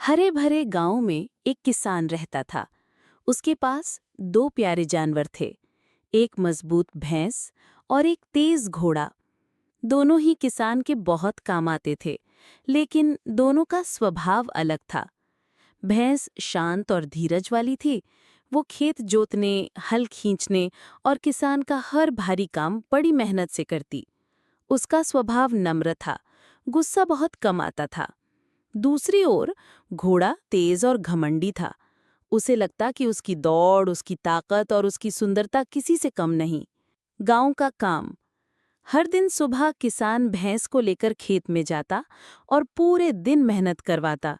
हरे भरे गांव में एक किसान रहता था। उसके पास दो प्यारे जानवर थे, एक मजबूत भैंस और एक तेज घोड़ा। दोनों ही किसान के बहुत काम आते थे, लेकिन दोनों का स्वभाव अलग था। भैंस शांत और धीरज वाली थी। वो खेत जोतने, हल खींचने और किसान का हर भारी काम बड़ी मेहनत से करती। उसका स्वभाव नम्र था, गुस्सा बहुत कम आता था। दूसरी ओर घोड़ा तेज और घमंडी था। उसे लगता कि उसकी दौड़, उसकी ताकत और उसकी सुंदरता किसी से कम नहीं। गांव का काम। हर दिन सुबह किसान भैंस को लेकर खेत में जाता और पूरे दिन मेहनत करवाता।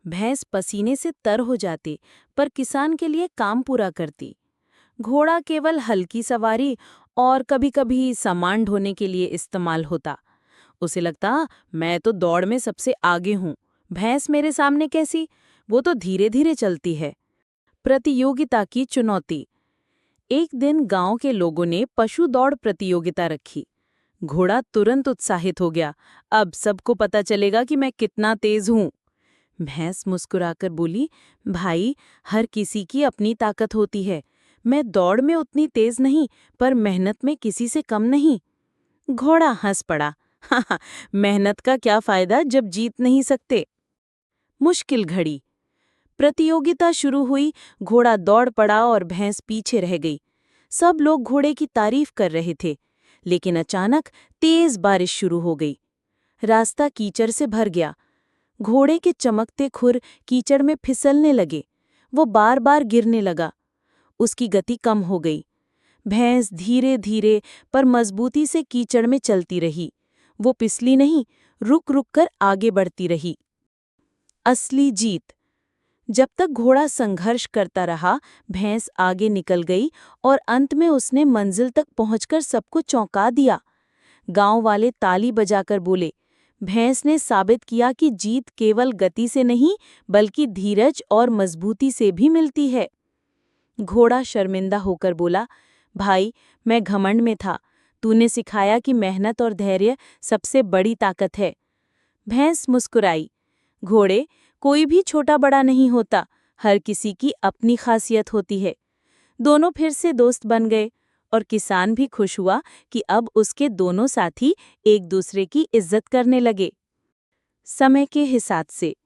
भैंस पसीने से तर हो जाती, पर किसान के लिए काम पूरा करती। घोड़ा केवल हल्की सवारी और कभी-कभी सामान ढोने के लिए इस्तेमाल होता। उसे लगता, मैं तो दौड़ में सबसे आगे हूँ, भैंस मेरे सामने कैसी, वो तो धीरे धीरे चलती है। प्रतियोगिता की चुनौती। एक दिन गांव के लोगों ने पशु दौड़ प्रतियोगिता रखी। घोड़ा तुरंत उत्साहित हो गया, अब सबको पता चलेगा कि मैं कितना तेज हूँ। भैंस मुस्कुराकर बोली, भाई, हर किसी की अपनी ताकत होती है। मैं दौड़ में उतनी तेज नहीं, पर मेहनत में किसी से कम नहीं। घोड़ा हंस पड़ा, हाँ, मेहनत का क्या फायदा जब जीत नहीं सकते। मुश्किल घड़ी। प्रतियोगिता शुरू हुई, घोड़ा दौड़ पड़ा और भैंस पीछे रह गई। सब लोग घोड़े की तारीफ कर रहे थे, लेकिन अचानक तेज बारिश शुरू हो गई। रास्ता कीचड़ से भर गया। घोड़े के चमकते खुर कीचड़ में फिसलने लगे। वो बार बार गिरने लगा। उसकी गति कम हो गई। भैंस धीरे धीरे पर मजबूती से कीचड़ में चलती रही। वो पिसली नहीं, रुक रुक कर आगे बढ़ती रही। असली जीत। जब तक घोड़ा संघर्ष करता रहा, भैंस आगे निकल गई और अंत में उसने मंजिल तक पहुंचकर सबको चौंका दिया। गांव वाले ताली बजाकर बोले, भैंस ने साबित किया कि जीत केवल गति से नहीं, बल्कि धीरज और मजबूती से भी मिलती है। घोड़ा शर्मिंदा होकर बोला, भाई, मैं घमंड में था। तूने सिखाया कि मेहनत और धैर्य सबसे बड़ी ताकत है। भैंस मुस्कुराई, घोड़े, कोई भी छोटा बड़ा नहीं होता, हर किसी की अपनी खासियत होती है। दोनों फिर से दोस्त बन गए और किसान भी खुश हुआ कि अब उसके दोनों साथी एक दूसरे की इज्जत करने लगे। समय के हिसाब से